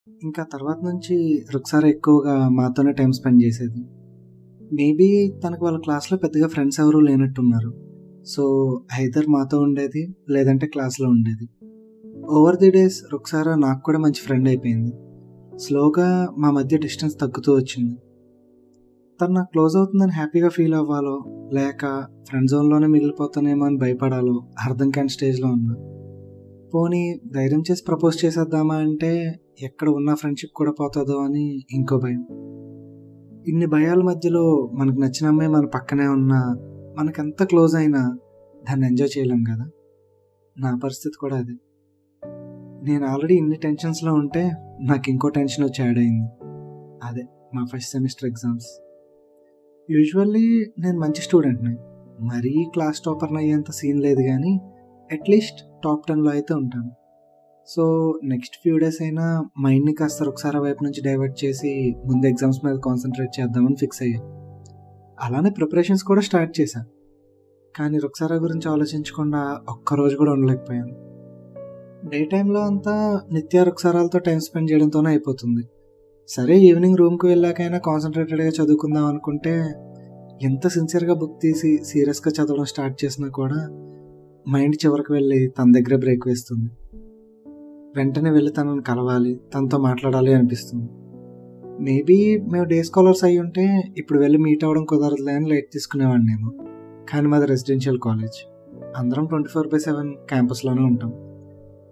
ఇంకా తర్వాత నుంచి రుక్సార ఎక్కువగా మాతోనే టైం స్పెండ్ చేసేది. మేబీ తనకు వాళ్ళ క్లాస్‌లో పెద్దగా ఫ్రెండ్స్ ఎవరూ లేనట్టున్నారు. సో, ఐదర్ మాతో ఉండేది, లేదంటే క్లాస్‌లో ఉండేది. ఓవర్ ది డేస్ రుక్సార నాకు కూడా మంచి ఫ్రెండ్ అయిపోయింది. స్లోగా మా మధ్య డిస్టెన్స్ తగ్గుతూ వచ్చింది. తను నాకు క్లోజ్ అవుతుందని హ్యాపీగా ఫీల్ అవ్వాలో, లేక ఫ్రెండ్ జోన్‌లోనే మిగిలిపోతానేమో అని భయపడాలో అర్థం కాని స్టేజ్‌లో ఉన్నా. పోనీ ధైర్యం చేసి ప్రపోజ్ చేసేద్దామా అంటే, ఎక్కడ ఉన్న ఫ్రెండ్‌షిప్ కూడా పోతదో అని ఇంకో భయం. ఇన్ని భయాల మధ్యలో మనకు నచ్చిన అమ్మాయి మన పక్కనే ఉన్నా, మనకెంత క్లోజ్ అయినా దాన్ని ఎంజాయ్ చేయలేం గదా! నా పరిస్థితి కూడా అదే. నేను ఆల్రెడీ ఇన్ని టెన్షన్స్‌లో ఉంటే, నాకింకో టెన్షనొచ్చి యాడ్ అయింది. అదే మా ఫస్ట్ సెమిస్టర్ ఎగ్జామ్స్. యూజువల్లీ నేను మంచి స్టూడెంట్‌ని. మరీ క్లాస్ టాపర్‌నయ్యేంత సీన్ లేదు గానీ, అట్‌లీస్ట్ టాప్ 10లో అయితే ఉంటాను. సో, నెక్స్ట్ ఫ్యూ డేస్ అయినా మైండ్‌ని కాస్త రుక్సార వైపు నుంచి డైవర్ట్ చేసి, ముందు ఎగ్జామ్స్ మీద కాన్సంట్రేట్ చేద్దామని ఫిక్స్ అయ్యా. అలానే ప్రిపరేషన్స్ కూడా స్టార్ట్ చేశా. కానీ రుక్సార గురించి ఆలోచించకుండా ఒక్కరోజు కూడా ఉండలేకపోయాను. డే టైమ్‌లో అంతా నిత్య, రుక్సారాలతో టైమ్ స్పెండ్ చేయడంతోనే అయిపోతుంది. సరే ఈవినింగ్ రూమ్‌కి వెళ్ళాకైనా కాన్సంట్రేటెడ్‌గా చదువుకుందాం అనుకుంటే, ఎంత సిన్సియర్‌గా బుక్ తీసి సీరియస్‌గా చదవడం స్టార్ట్ చేసినా కూడా మైండ్ చివరికి వెళ్ళి తన దగ్గరే బ్రేక్ వేస్తుంది. వెంటనే వెళ్ళి తనని కలవాలి, తనతో మాట్లాడాలి అనిపిస్తుంది. మేబీ మేము డే స్కాలర్స్ అయ్యుంటే ఇప్పుడు వెళ్ళి మీట్ అవ్వడం కుదరదులే అని లైట్ తీసుకునేవాడినేమో. కానీ మాది రెసిడెన్షియల్ కాలేజ్. అందరం 24/7 క్యాంపస్‌లోనే ఉంటాం.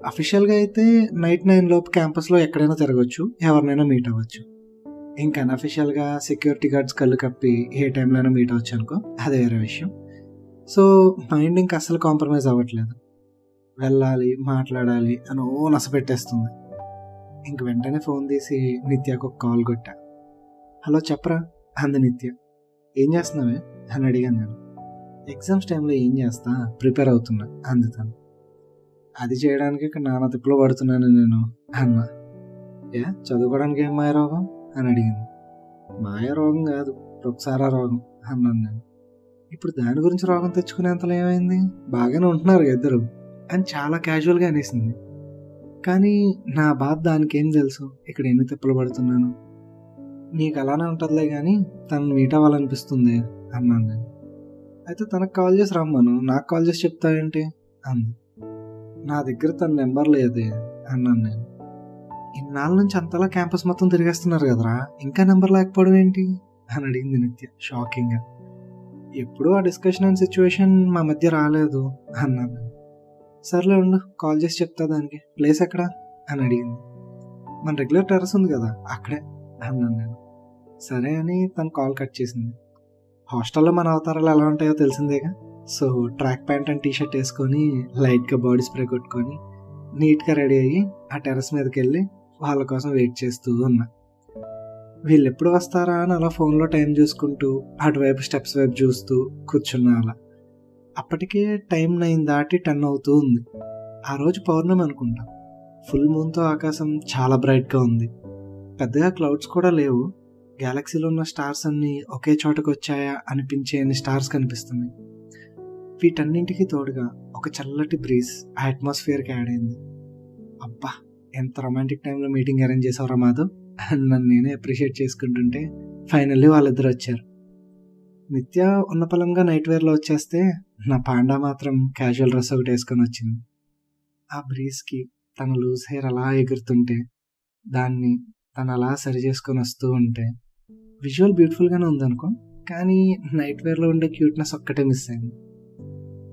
అఫీషియల్‌గా అయితే నైట్ 9 లోపు క్యాంపస్‌లో ఎక్కడైనా తిరగొచ్చు, ఎవరినైనా మీట్ అవ్వచ్చు. ఇంకా అన్‌అఫీషియల్‌గా సెక్యూరిటీ గార్డ్స్ కళ్ళు కప్పి ఏ టైంలో అయినా మీట్ అవ్వచ్చనుకో, అది వేరే విషయం. సో, మైండ్ ఇంక అస్సలు కాంప్రమైజ్ అవ్వట్లేదు. వెళ్ళాలి, మాట్లాడాలి అని నసపెట్టేస్తుంది. ఇంక వెంటనే ఫోన్ తీసి నిత్యకు ఒక కాల్ కొట్టా. హలో చెప్పరా అంది నిత్య. ఏం చేస్తున్నావే అని అడిగాను నేను. ఎగ్జామ్స్ టైంలో ఏం చేస్తా, ప్రిపేర్ అవుతున్నా అంది తను. అది చేయడానికి ఇక్కడ నానా తిప్పులో పడుతున్నాను నేను అన్నా. ఏ చదువుకోవడానికి ఏం మాయ రోగం అని అడిగింది. మాయ రోగం కాదు, రుక్సారా రోగం అన్నాను నేను. ఇప్పుడు దాని గురించి రోగం తెచ్చుకునేంతలో ఏమైంది, బాగానే ఉంటున్నారు ఇద్దరు అని చాలా క్యాజువల్గా అనేసింది. కానీ నా బాధ దానికేం తెలుసు ఇక్కడ ఎన్ని తిప్పలు పడుతున్నాను. నీకు అలానే ఉంటుందిలే కానీ తను మీట్ అవ్వాలనిపిస్తుంది అన్నాను నేను. అయితే తనకు కాల్ చేసి రమ్మను, నాకు కాల్ చేసి చెప్తావేంటి అంది. నా దగ్గర తన నెంబర్ లేదే అన్నాను నేను. ఇన్నాళ్ళ నుంచి అంతలా క్యాంపస్ మొత్తం తిరిగేస్తున్నారు కదరా, ఇంకా నెంబర్ లేకపోవడం ఏంటి అని అడిగింది నిత్య షాకింగ్గా. ఎప్పుడూ ఆ డిస్కషన్ అండ్ సిచ్యువేషన్ మా మధ్య రాలేదు అన్నాను. సర్లే ఉండు, కాల్ చేసి చెప్తా దానికి, ప్లేస్ ఎక్కడా అని అడిగింది. మన రెగ్యులర్ టెర్రస్ ఉంది కదా అక్కడే అన్నాను నేను. సరే అని తను కాల్ కట్ చేసింది. హాస్టల్లో మన అవతారాలు ఎలా ఉంటాయో తెలిసిందేగా. So track pant and t-shirt వేసుకొని లైట్గా బాడీ స్ప్రే కొట్టుకొని నీట్గా రెడీ అయ్యి ఆ టెర్రస్ మీదకి వెళ్ళి వాళ్ళ కోసం వెయిట్ చేస్తూ ఉన్నా. వీళ్ళు ఎప్పుడు వస్తారా అని అలా ఫోన్లో టైం చూసుకుంటూ అటువైపు స్టెప్స్ వైపు చూస్తూ కూర్చున్నా అలా. అప్పటికే టైం 9 దాటి 10 అవుతూ ఉంది. ఆ రోజు పౌర్ణమి అనుకుంటా. ఫుల్ మూన్తో ఆకాశం చాలా బ్రైట్గా ఉంది. పెద్దగా క్లౌడ్స్ కూడా లేవు. గ్యాలక్సీలో ఉన్న స్టార్స్ అన్నీ ఒకే చోటకు వచ్చాయా అనిపించే అన్ని స్టార్స్ కనిపిస్తున్నాయి. వీటన్నింటికి తోడుగా ఒక చల్లటి బ్రీజ్ ఆ అట్మాస్ఫియర్కి యాడ్ అయింది. అబ్బా, ఎంత రొమాంటిక్ టైంలో మీటింగ్ అరేంజ్ చేసావురా మాధవ్ అని నన్ను నేనే అప్రిషియేట్ చేసుకుంటుంటే ఫైనల్లీ వాళ్ళిద్దరు వచ్చారు. నిత్య ఉన్న పలంగా నైట్ వేర్లో వచ్చేస్తే నా పాండా మాత్రం క్యాజువల్ డ్రెస్ ఒకటి వేసుకొని వచ్చింది. ఆ బ్రీజ్కి తన లూజ్ హెయిర్ అలా ఎగురుతుంటే, దాన్ని తను అలా సరి చేసుకొని వస్తూ ఉంటే విజువల్ బ్యూటిఫుల్గానే ఉందనుకో, కానీ నైట్ వేర్లో ఉండే క్యూట్నెస్ ఒక్కటే మిస్ అయింది.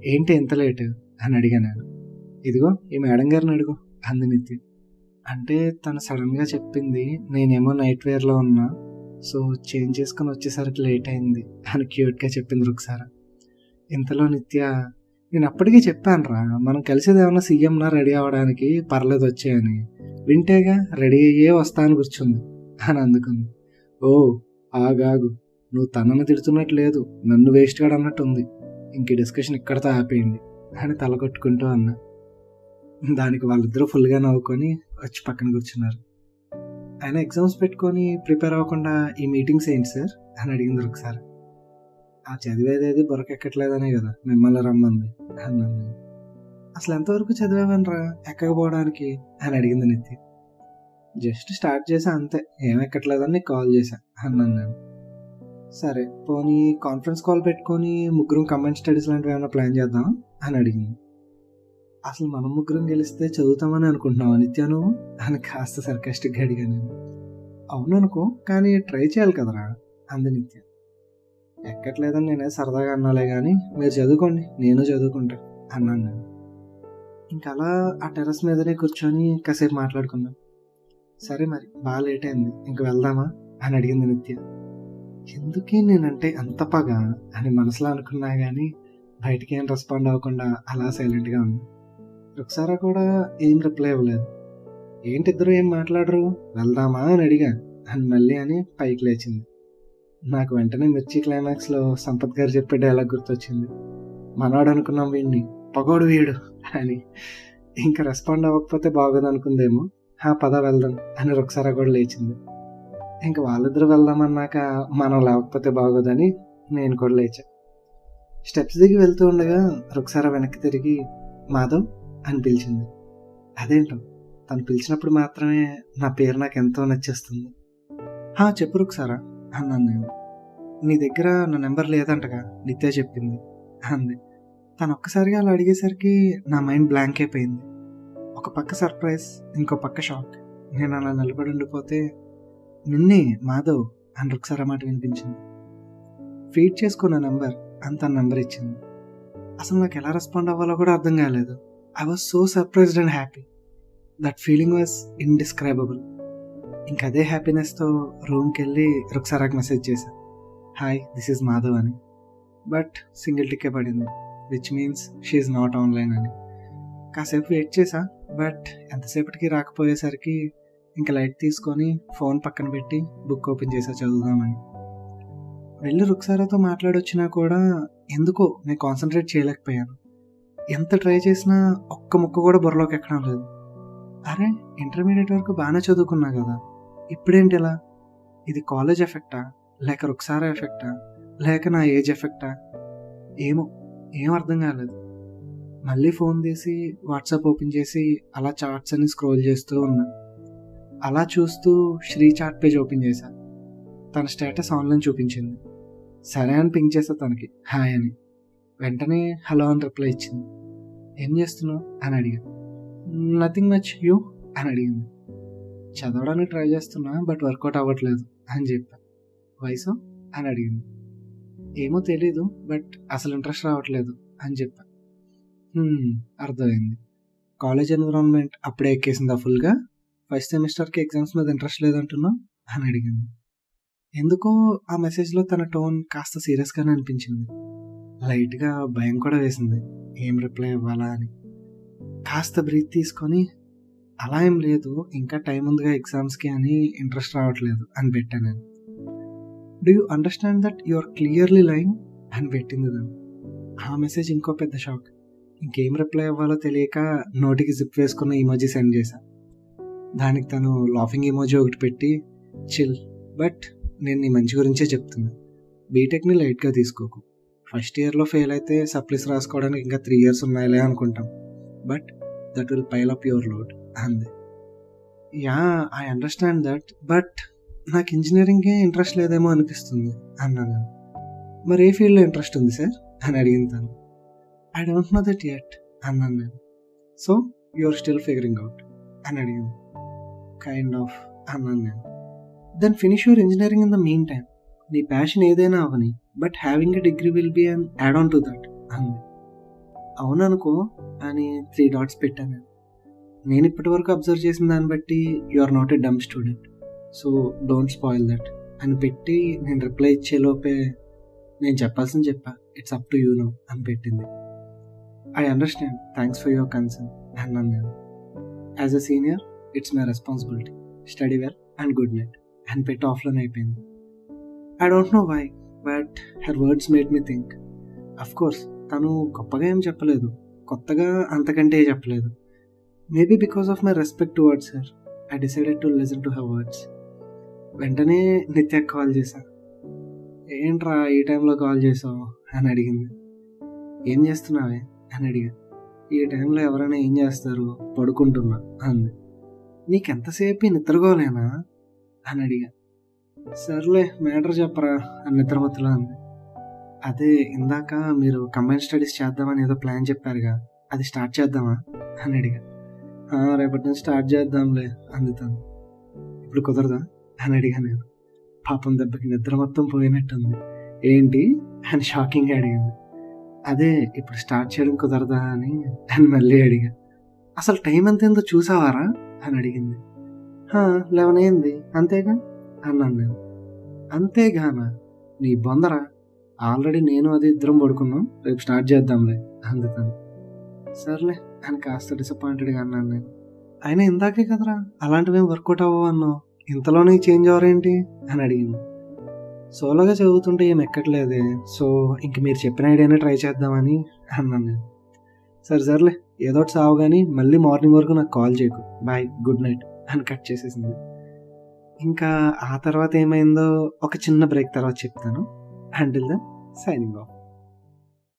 ఏంటి ఎంత లేట్ అని అడిగా నేను. ఇదిగో ఈ మేడం గారిని అడుగు అంది నిత్య. అంటే తను సడన్గా చెప్పింది, నేనేమో నైట్ వేర్లో ఉన్నా, సో చేంజ్ చేసుకొని వచ్చేసరికి లేట్ అయింది అని క్యూట్గా చెప్పింది రుక్సార. ఇంతలో నిత్య, నేను అప్పటికే చెప్పాను రా, మనం కలిసేది ఏమన్నా సీఎంనా రెడీ అవ్వడానికి, పర్లేదు వచ్చాయని. వింటేగా రెడీ అయ్యే వస్తా అని కూర్చుంది అని అందుకుంది. ఓ ఆగాగు, నువ్వు తనని తిడుతున్నట్టు లేదు, నన్ను వేస్ట్గా అన్నట్టు ఉంది. ఇంక డిస్కషన్ ఇక్కడితో ఆపేయండి అని తల కొట్టుకుంటూ అన్నా. దానికి వాళ్ళిద్దరూ ఫుల్గా నవ్వుకొని వచ్చి పక్కన కూర్చున్నారు. ఆయన ఎగ్జామ్స్ పెట్టుకొని ప్రిపేర్ అవ్వకుండా ఈ మీటింగ్స్ ఏంటి సార్ అని అడిగింది ఒకసారి. ఆ చదివేదేది బొరకెక్కట్లేదనే కదా మిమ్మల్ని రమ్మంది అన్నాను నేను. అసలు ఎంతవరకు చదివావనరా ఎక్కకపోవడానికి అని అడిగింది నిత్య. జస్ట్ స్టార్ట్ చేశా అంతే, ఏం ఎక్కట్లేదని నీకు కాల్ చేశా అన్నాను నేను. సరే పోనీ కాన్ఫరెన్స్ కాల్ పెట్టుకొని ముగ్గురం కంబైన్ స్టడీస్ లాంటివి ఏమైనా ప్లాన్ చేద్దాం అని అడిగింది. అసలు మనం ముగ్గురం గెలిస్తే చదువుతామని అనుకుంటున్నావా నిత్య నువ్వు అని కాస్త సర్కాస్టిక్గా అడిగా నేను. అవును అనుకో, కానీ ట్రై చేయాలి కదరా అంది నిత్య. ఎక్కట్లేదని నేనే సరదాగా అన్నాలే కానీ మీరు చదువుకోండి, నేను చదువుకుంటా అన్నాను నేను. ఇంకా అలా ఆ టెర్రస్ మీదనే కూర్చొని కాసేపు మాట్లాడుకున్నాం. సరే మరి బాగా లేట్ అయింది, ఇంక వెళ్దామా అని అడిగింది నిత్య. ఎందుకే నేనంటే అంత పగ అని మనసులో అనుకున్నా కానీ బయటికి ఏం రెస్పాండ్ అవ్వకుండా అలా సైలెంట్గా ఉంది. ఒకసారి కూడా ఏం రిప్లై ఇవ్వలేదు. ఏంటి ఇద్దరు ఏం మాట్లాడరు, వెళ్దామా అని అడిగా అని మళ్ళీ అని పైకి లేచింది. నాకు వెంటనే మిర్చి క్లైమాక్స్లో సంపత్ గారు చెప్పే డైలాగ్ గుర్తొచ్చింది. మనవాడు అనుకున్నాం వీడిని, పగోడు వీడు అని. ఇంకా రెస్పాండ్ అవ్వకపోతే బాగోదు అనుకుందేమో, పద వెళ్దాం అని రుక్సారా కూడా లేచింది. ఇంకా వాళ్ళిద్దరూ వెళ్దామన్నాక మనం లేకపోతే బాగోదని నేను కూడా లేచా. స్టెప్స్ దిగి వెళ్తూ ఉండగా రుక్సారా వెనక్కి తిరిగి మాధవ్ అని పిలిచింది. అదేంటో తను పిలిచినప్పుడు మాత్రమే నా పేరు నాకు ఎంతో నచ్చేస్తుంది. చెప్పు రుక్సారా అన్నాను నేను. నీ దగ్గర నా నెంబర్ లేదంటగా నిత్య చెప్పింది అంది. తను ఒక్కసారిగా అలా అడిగేసరికి నా మైండ్ బ్లాంక్ అయిపోయింది. ఒక పక్క సర్ప్రైజ్, ఇంకో పక్క షాక్. నేను అలా నిలబడి ఉండిపోతే నిన్నే మాధవ్ అని రుక్సారా మాట వినిపించింది. ఫీడ్ చేసుకున్న నెంబర్ అని తన నెంబర్ ఇచ్చింది. అసలు నాకు ఎలా రెస్పాండ్ అవ్వాలో కూడా అర్థం కాలేదు. I was so surprised and happy. That feeling was indescribable. ఇంక అదే హ్యాపీనెస్తో రూమ్కి వెళ్ళి రుక్సారాకి మెసేజ్ చేశాను, హాయ్ దిస్ ఈజ్ మాధవ్ అని. బట్ సింగిల్ టిక్కే పడింది, which means she is not online అని. కాసేపు వెయిట్ చేశా, బట్ ఎంతసేపటికి రాకపోయేసరికి ఇంకా లైట్ తీసుకొని ఫోన్ పక్కన పెట్టి బుక్ ఓపెన్ చేసా చదువుదామని. వెళ్ళి రుక్సారాతో మాట్లాడొచ్చినా కూడా ఎందుకో నేను కాన్సన్ట్రేట్ చేయలేకపోయాను. ఎంత ట్రై చేసినా ఒక్క ముక్క కూడా బుర్రలోకి ఎక్కడం లేదు. అరే ఇంటర్మీడియట్ వరకు బాగానే చదువుకున్నా కదా, ఇప్పుడేంటి ఇలా? ఇది కాలేజ్ ఎఫెక్టా, లేక రుక్సారా ఎఫెక్టా, లేక నా ఏజ్ ఎఫెక్టా? ఏం అర్థం కాలేదు. మళ్ళీ ఫోన్ తీసి వాట్సాప్ ఓపెన్ చేసి అలా చాట్స్ అని స్క్రోల్ చేస్తూ ఉన్నా. అలా చూస్తూ శ్రీ చాట్ పేజ్ ఓపెన్ చేశా. తన స్టేటస్ ఆన్లైన్ చూపించింది. సరే అని పింక్ చేసా తనకి హాయ్ అని. వెంటనే హలో అని రిప్లై ఇచ్చింది. ఏం చేస్తున్నావు అని అడిగా. నథింగ్ మచ్, యూ అని అడిగింది. చదవడానికి ట్రై చేస్తున్నా బట్ వర్కౌట్ అవ్వట్లేదు అని చెప్పా. వయసు అని అడిగింది. ఏమో తెలీదు బట్ అసలు ఇంట్రెస్ట్ రావట్లేదు అని చెప్పా. అర్థమైంది. కాలేజ్ ఎన్విరాన్మెంట్ అప్పుడే ఎక్కేసిందా ఫుల్గా? ఫస్ట్ సెమిస్టర్కి ఎగ్జామ్స్ మీద ఇంట్రెస్ట్ లేదంటున్నావు అని అడిగింది. ఎందుకో ఆ మెసేజ్లో తన టోన్ కాస్త సీరియస్గానే అనిపించింది. లైట్గా భయం కూడా వేసింది, ఏం రిప్లై ఇవ్వాలా అని. కాస్త బ్రీత్ తీసుకొని అలా ఏం లేదు, ఇంకా టైం ఉందిగా ఎగ్జామ్స్కి అని ఇంట్రెస్ట్ రావట్లేదు అని పెట్టాను నేను. Do you understand that you are clearly lying అని పెట్టింది తను. ఆ మెసేజ్ ఇంకో పెద్ద షాక్. ఇంకేం రిప్లై ఇవ్వాలో తెలియక నోటికి జిప్ వేసుకున్న ఇమోజీ సెండ్ చేశా. దానికి తను లాఫింగ్ ఇమోజీ ఒకటి పెట్టి చిల్, బట్ నేను నీ మంచి గురించే చెప్తున్నా, బీటెక్ని లైట్గా తీసుకోకు. ఫస్ట్ ఇయర్లో ఫెయిల్ అయితే సప్లీస్ రాసుకోవడానికి ఇంకా 3 years ఉన్నాయిలే అనుకుంటాం, but that will pile up your load అంది. Yeah I understand that, but నాకు ఇంజనీరింగ్కే ఇంట్రెస్ట్ లేదేమో అనిపిస్తుంది అన్నాను. మరి ఏ ఫీల్డ్లో ఇంట్రెస్ట్ ఉంది సార్ అని అడిగింది తను. I don't know that yet అన్నాను నేను. So you're still figuring out అని అడిగింది. కైండ్ ఆఫ్ అన్నాను నేను. Then finish your engineering in the meantime. నీ ప్యాషన్ ఏదైనా అవని, but having a degree will be an add on to that అంది. అవుననుకో అని 3 dots పెట్టాను. నేను ఇప్పటి వరకు అబ్జర్వ్ చేసిన దాన్ని బట్టి you are not a dumb student, so don't spoil that అని పెట్టి నేను రిప్లై ఇచ్చేలోపే నేను చెప్పాల్సింది చెప్పా, it's up to you no అని పెట్టింది. I understand, thanks for your concern అన్నాను నేను. As a senior it's my responsibility, study well and good night అని పెట్టి ఆఫ్లైన్ అయిపోయింది. I don't know why, but her words made me think. Of course తను గొప్పగా ఏం చెప్పలేదు, కొత్తగా అంతకంటే చెప్పలేదు. Maybe because of my respect towards her I decided to listen to her words. వెంటనే నిత్యకి కాల్ చేశా. ఏంట్రా ఈ టైంలో కాల్ చేసావు అని అడిగింది. ఏం చేస్తున్నావే అని అడిగా. ఈ టైంలో ఎవరైనా ఏం చేస్తారు, పడుకుంటున్నా అంది. నీకెంతసేపు ఈ నిద్రగోలేనా అని అడిగా. సర్లే మ్యాటర్ చెప్పరా అని నిద్రమత్తులో అంది. అదే ఇందాక మీరు కంబైన్ స్టడీస్ చేద్దామని ఏదో ప్లాన్ చెప్పారుగా, అది స్టార్ట్ చేద్దామా అని అడిగా. రేపటి నుంచి స్టార్ట్ చేద్దాంలే అంది తను. ఇప్పుడు కుదరదా అని అడిగా నేను. పాపం దెబ్బకి నిద్ర మొత్తం పోయినట్టుంది. ఏంటి అని షాకింగ్గా అడిగింది. అదే ఇప్పుడు స్టార్ట్ చేయడం కుదరదా అని మళ్ళీ అడిగా. అసలు టైం ఎంత ఏందో చూసావారా అని అడిగింది. 11 అయింది అంతేగా అన్నాను నేను. అంతేగానా నీ బొందరా, ఆల్రెడీ నేను అది ఇద్దరం పడుకున్నాం, రేపు స్టార్ట్ చేద్దాంలే అంది తను. సర్లే అని కాస్త డిసప్పాయింటెడ్గా అన్నాను నేను. అయినా ఇందాకే కదరా అలాంటివేం వర్కౌట్ అవ్వవు అన్నావు, ఇంతలోనే చేంజ్ అవ్వరేంటి అని అడిగింది. సోలోగా చదువుతుంటే ఏం ఎక్కట్లేదే, సో ఇంక మీరు చెప్పిన ఐడియానే ట్రై చేద్దామని అన్నాను నేను. సర్లే ఏదో ఒకటి సావు కానీ మళ్ళీ మార్నింగ్ వరకు నాకు కాల్ చేయకు, బాయ్ గుడ్ నైట్ అని కట్ చేసేసింది. ఇంకా ఆ తర్వాత ఏమైందో ఒక చిన్న బ్రేక్ తర్వాత చెప్తాను. Until then signing of.